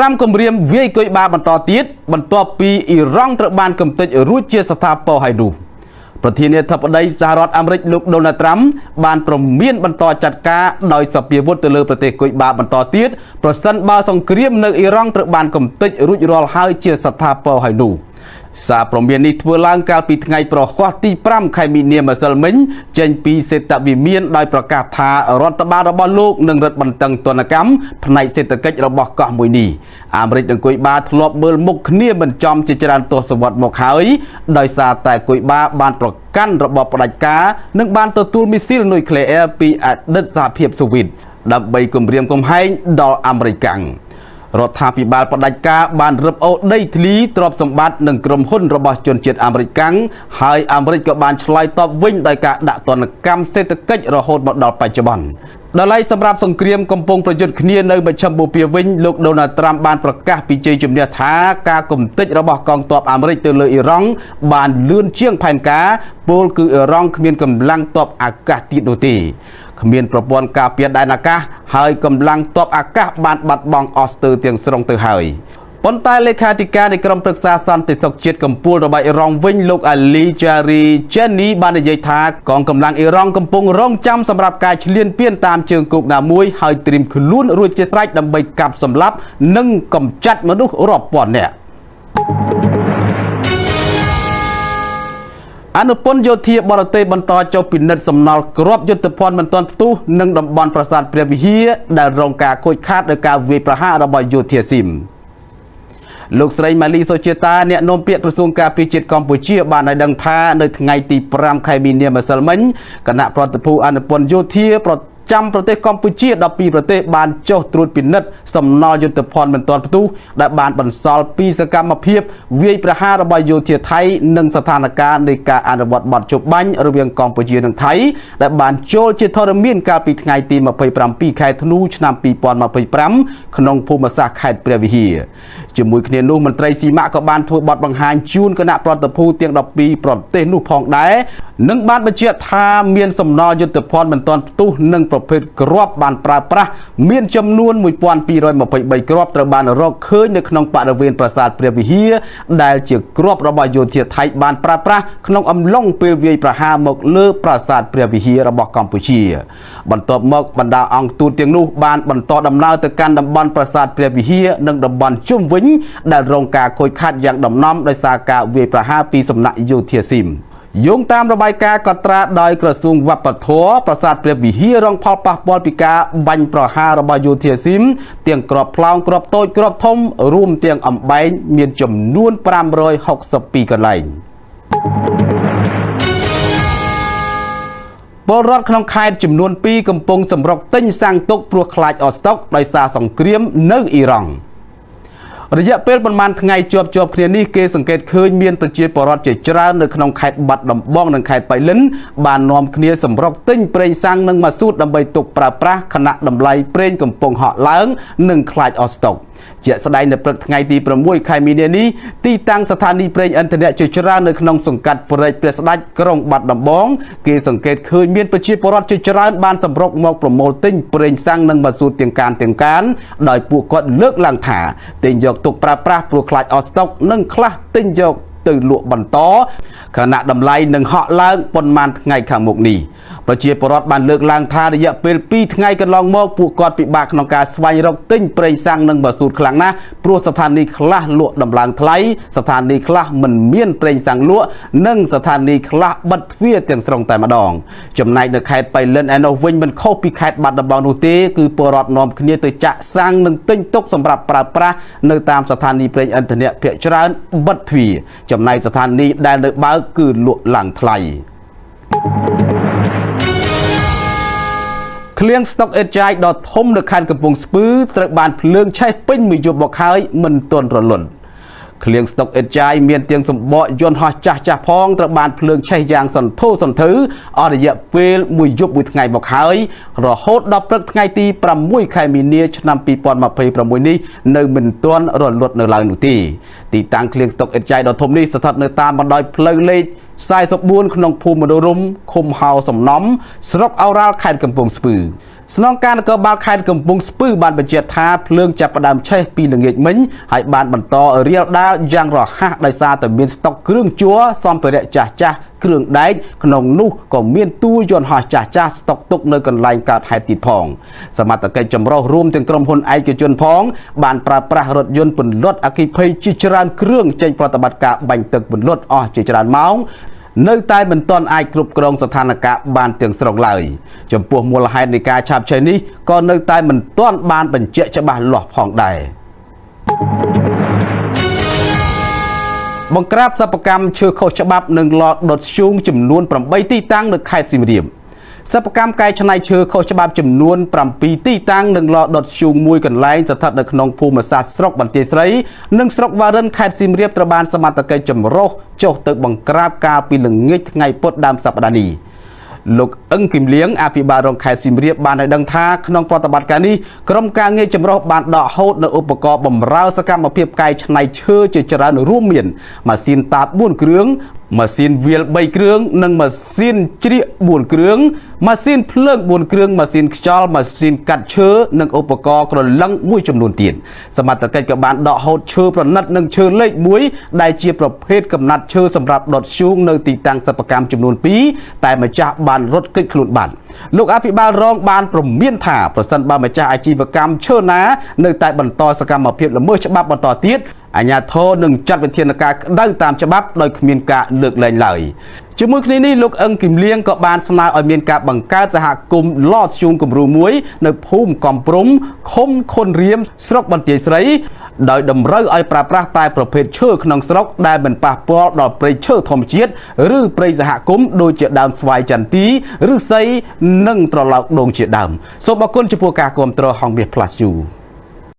Ram គម្រាមវាយគុយបាបន្តទៀតបន្ទាប់ពីអ៊ីរ៉ង់ត្រូវបានកំទេចរួចជាស្ថាពរហើយនោះប្រធានាធិបតីសហរដ្ឋអាមេរិកលោកដូណាល់ត្រាំបានព្រមានបន្តចាត់ការដោយសពាវុធទៅលើប្រទេសគុយបាបន្តទៀតប្រសិនបើសង្គ្រាមនៅអ៊ីរ៉ង់ត្រូវបានកំទេចរួចរាល់ហើយជាស្ថាពរហើយនោះសារព្រមាននេះធ្វើឡើងកាលពីថ្ងៃប្រហ័សទី5ខែមីនាម្សិលមិញចេញពីសេតវិមានដោយប្រកាសថារដ្ឋបាលរបស់លោកនឹងរឹតបន្តឹងទណ្ឌកម្មផ្នែកសេដ្ឋកិច្ចរបស់កោះមួយនេះអាមេរិកនិងគុយបាធ្លាប់មើលមុខគ្នាមិនចំជាច្រើនទសវត្សរ៍មកហើយដោយសារតែគុយបាបានប្រកាន់របបផ្ដាច់ការនិងបានទទួលមីស៊ីលនុយក្លេអ៊ែរពីអតីតសហភាពសូវៀតដើម្បីគម្រាមកំហែងដល់អាមេរិករដ្ឋាភិបាលផ្ដាច់ការបានរឹបអូសដីធ្លីទ្រព្យសម្បត្តិនិងក្រុមហ៊ុនរបស់ជនជាតិអាមេរិកហើយអាមេរិកក៏បានឆ្លើយតបវិញដោយការដាក់ទណ្ឌកម្មសេដ្ឋកិច្ចរហូតមកដល់បច្ចុប្បន្នដល់ឡែកសម្រាប់សង្គ្រាមកំពុងប្រយុទ្ធគ្នានៅមជ្ឈមបូព៌ាវិញលោកដូណាល់ត្រាំបានប្រកាសពីជ័យជំនះថាការកំទេចរបស់កងទ័ពអាមេរិកទៅលើអ៊ីរ៉ង់បានលឿនជាងផែនការពលគឺអ៊ីរ៉ង់គ្មានកម្លាំងទ័ពអាកាសទៀតនោះទេគ្មានប្រព័ន្ធការពារដែនអាកាសហើយកម្លាំងទ័ពអាកាសបានបាត់បង់អស់ស្ទើរទាំងស្រុងទៅហើយប៉ុន្តែលេខាធិការនៃក្រុមប្រឹក្សាសន្តិសុខជាតិកម្ពុជារបស់អ៊ីរ៉ង់វិញលោកអាលីចារីចេនីបាននិយាយថាកងកម្លាំងអ៊ីរ៉ង់កំពុងរងចាំសម្រាប់ការឈ្លានពានតាមជើងគោកណាមួយហើយត្រៀមខ្លួនរួចជាស្រេចដើម្បីកាប់សម្លាប់និងកម្ចាត់មនុស្សរាប់ពាន់នាក់អនុពន្ធយោធាបរទេសបន្តចុះពិនិត្យសំណល់គ្រាប់យុទ្ធភ័ណ្ឌមិនទាន់ផ្ទុះនិងតំបន់ប្រាសាទព្រះវិហារដែលរងការខូចខាតដោយការវាយប្រហាររបស់យោធាស៊ីមលោកស្រីម៉ាលីសូជាតាអ្នកនាំពាក្យក្រសួងការពារជាតិកម្ពុជាបានឲ្យដឹងថានៅថ្ងៃទី5ខែមីនាម្សិលមិញគណៈប្រតិភូអនុពន្ធយោធាចាំប្រទេសកម្ពុជា12ប្រទេសបានចុះត្រួតពិនិត្យសំណល់យុទ្ធភ័ណ្ឌមិនទាន់ផ្ទុះដែលបានបន្សល់ពីសកម្មភាពវាយប្រហាររបស់យោធាថៃនិងស្ថានភាពនៃការអនុវត្តបទជប់បាញ់រវាងកម្ពុជានិងថៃដែលបានចូលជាធរមានកាលពីថ្ងៃទី27ខែធ្នូឆ្នាំ2025ក្នុងភូមិសាស្ត្រខេត្តព្រះវិហារជាមួយគ្នានោះមន្ត្រីស៊ីម៉ាក់ក៏បានធ្វើបទបង្ហាញជូនគណៈប្រតិភូទាំង12ប្រទេសនោះផងដែរនិងបានបញ្ជាក់ថាមានសំណល់យុទ្ធភ័ណ្ឌមិនទាន់ផ្ទុះនិងប្រភេទគ្រាប់បានប្រើប្រាស់មានចំនួន1223គ្រាប់ត្រូវបានរកឃើញនៅក្នុងបរិវេណប្រាសាទព្រះវិហារដែលជាគ្រាប់របស់យោធាថៃបានប្រើប្រាស់ក្នុងអំឡុងពេលវាយប្រហារមកលើប្រាសាទព្រះវិហាររបស់កម្ពុជាបន្ទាប់មកបណ្ដាអង្គទូតទាំងនោះបានបន្តដំណើរទៅកាន់តំបន់ប្រាសាទព្រះវិហារនិងតំបន់ជុំវិញដែលរងការខូចខាតយ៉ាងដំណំដោយសារការវាយប្រហារពីសំណាក់យោធាស៊ីមយោងតាមរបាយការណ៍កត់ត្រាដោយក្រសួងវប្បធម៌ប្រាសាទព្រះវិហាររងផលប៉ះពាល់ពីការបាញ់ប្រហាររបស់យោធាស៊ីមទាំងគ្រាប់ផ្លោងគ្រាប់តូចគ្រាប់ធំរួមទាំងអំបែងមានចំនួន562កន្លែងពលរដ្ឋក្នុងខេត្តចំនួន2កំពុងសម្រុកទិញសាំងទុកព្រោះខ្លាចអស់ស្តុកដោយសារសង្គ្រាមនៅអ៊ីរ៉ង់រយៈពេលប្រមាណថ្ងៃជាប់គ្នានេះគេសង្កេតឃើញមានប្រជាពលរដ្ឋជាច្រើននៅក្នុងខេត្តបាត់ដំបងនិងខេត្តបៃលិនបាននាំគ្នាសម្រុកទិញប្រេងសាំងនិងម៉ាស៊ូតដើម្បីទុកប្រើប្រាស់ខណៈតម្លៃប្រេងកំពុងហក់ឡើងនិងខ្លាចអស់ស្តុកជាក់ស្ដែងនៅព្រឹកថ្ងៃទី6ខែមីនានេះទីតាំងស្ថានីយ៍ប្រេងឥន្ធនៈជាច្រើននៅក្នុងសង្កាត់ព្រែកព្រះស្ដេចក្រុងបាត់ដំបងគេសង្កេតឃើញមានប្រជាពលរដ្ឋជាច្រើនបានសម្រុកមកប្រមូលទិញប្រេងសាំងនិងម៉ាស៊ូតទាំងកានដោយពួកគាត់លើកឡើងថាទិញយកទុកប្រើប្រាស់ព្រោះខ្លាចអស់ស្តុកនិងខ្លះទិញយកទៅលក់បន្តខណៈតម្លៃនឹងហក់ឡើងប៉ុន្មានថ្ងៃខាងមុខនេះប្រជាពលរដ្ឋបានលើកឡើងថារយៈពេល2ថ្ងៃកន្លងមកពួកគាត់ពិបាកក្នុងការស្វែងរកទិញប្រេងសាំងនិងម៉ាស៊ូតខ្លាំងណាស់ព្រោះស្ថានីយ៍ខ្លះលក់ដំឡើងថ្លៃស្ថានីយ៍ខ្លះមិនមានប្រេងសាំងលក់និងស្ថានីយ៍ខ្លះបិទទ្វារទាំងស្រុងតែម្ដងចំណែកនៅខេត្តបៃលិនឯនោះវិញមិនខុសពីខេត្តបាត់ដំបងនោះទេគឺពលរដ្ឋនាំគ្នាទៅចាក់សាំងនិងទិញទុកសម្រាប់ប្រើប្រាស់នៅតាមស្ថានីយ៍ប្រេងឥន្ធនៈភាគច្រើនបិទទ្វារចំណែកស្ថានីយ៍ដែលនៅបើកគឺលក់ឡើងថ្លៃឃ្លាំងស្តុកអេតចាយដ៏ធំនៅខេត្តកំពង់ស្ពឺត្រូវបានភ្លើងឆេះពេញមួយយប់មកហើយមិនទាន់រលត់ឃ្លាំងស្តុកអេតចាយមានទាំងសម្បកយន្តហោះចាស់ផងត្រូវបានភ្លើងឆេះយ៉ាងសន្ធោសន្ធៅអស់រយៈពេលមួយយប់មួយថ្ងៃមកហើយរហូតដល់ព្រឹកថ្ងៃទី6ខែមីនាឆ្នាំ2026នេះនៅមិនទាន់រលត់នៅឡើយនោះទេទីតាំងឃ្លាំងស្តុកអេតចាយដ៏ធំនេះស្ថិតនៅតាមបណ្ដោយផ្លូវលេខ44ក្នុងភូមិមនោរម្យឃុំហៅសំណំស្រុកអូរ៉ាល់ខេត្តកំពង់ស្ពឺ ស្នងការនគរបាលខេត្តកំពង់ស្ពឺបានបញ្ជាក់ថាភ្លើងចាប់ផ្ដើមឆេះពីល្ងាចមិញហើយបានបន្តរាលដាលយ៉ាងរហ័សដោយសារតែមានស្តុកគ្រឿងជ័រសម្ភារៈចាស់ៗគ្រឿងដែកក្នុងនោះក៏មានទូយន្តហោះចាស់ៗស្តុកទុកនៅកន្លែងកើតហេតុទៀតផងសមត្ថកិច្ចចម្រុះរួមទាំងក្រុមហ៊ុនឯកជនផងបានប្រើប្រាស់រថយន្តពន្លត់អគ្គិភ័យជាច្រើនគ្រឿងចេញប្រតិបត្តិការបាញ់ទឹកពន្លត់អស់ជាច្រើនម៉ោងនៅតែមិនទាន់អាចគ្រប់គ្រងស្ថានភាពបានទាំងស្រុងឡើយចំពោះមូលហេតុនៃការឆាបឆេះនេះក៏នៅតែមិនទាន់បានបញ្ជាក់ច្បាស់លាស់ផងដែរបង្ក្រាបសិប្បកម្មឈើខុសច្បាប់និងឡដុតធ្យូងចំនួន8ទីតាំងនៅខេត្តសៀមរាបសិប្បកម្មកែច្នៃឈើខុសច្បាប់ចំនួន7ទីតាំងនិងឡដុតធ្យូងមួយកន្លែងស្ថិតនៅក្នុងភូមិសាស្ត្រស្រុកបន្ទាយស្រីនិងស្រុកវ៉ារិនខេត្តសៀមរាបត្រូវបានសមត្ថកិច្ចចម្រុះចុះទៅបង្ក្រាបកាលពីល្ងាចថ្ងៃពុធដើមសប្តាហ៍នេះលោកអឹងគឹមលៀងអភិបាលរងខេត្តសៀមរាបបានឲ្យដឹងថាក្នុងប្រតិបត្តិការនេះក្រុមការងារចម្រុះបានដកហូតនៅឧបករណ៍បម្រើសកម្មភាពកែច្នៃឈើជាច្រើនរួមមានម៉ាស៊ីនតាប4គ្រឿងម៉ាស៊ីនវាល3គ្រឿងនិងម៉ាស៊ីនជ្រៀក4គ្រឿងម៉ាស៊ីនភ្លើង4គ្រឿងម៉ាស៊ីនខ្យល់ម៉ាស៊ីនកាត់ឈើនិងឧបករណ៍ក្រឡឹងមួយចំនួនទៀតសមត្ថកិច្ចក៏បានដកហូតឈើប្រណិតនិងឈើលេខ1ដែលជាប្រភេទកំណាត់ឈើសម្រាប់ដុតធ្យូងនៅទីតាំងសិប្បកម្មចំនួន2តែម្ចាស់បានរត់គេចខ្លួនបាត់លោកអភិបាលរងបានព្រមានថាប្រសិនបើម្ចាស់អាជីវកម្មឈើណានៅតែបន្តសកម្មភាពល្មើសច្បាប់បន្តទៀតអាជ្ញាធរនឹងចាត់វិធានការក្តៅតាមច្បាប់ដោយគ្មានការលើកលែងឡើយជាមួយគ្នានេះលោកអឹងគឹមលៀងក៏បានស្នើឲ្យមានការបង្កើតសហគមន៍ឡធ្យូងគំរូមួយនៅភូមិកំព្រំឃុំខុនរៀមស្រុកបន្ទាយស្រីដោយតម្រូវឲ្យប្រើប្រាស់តែប្រភេទឈើក្នុងស្រុកដែលមិនប៉ះពាល់ដល់ព្រៃឈើធម្មជាតិឬព្រៃសហគមន៍ដូចជាដើមស្វាយចន្ទីឫស្សីនិងត្រឡោកដូងជាដើមសូមអរគុណចំពោះការគាំទ្រហងមាស Plus You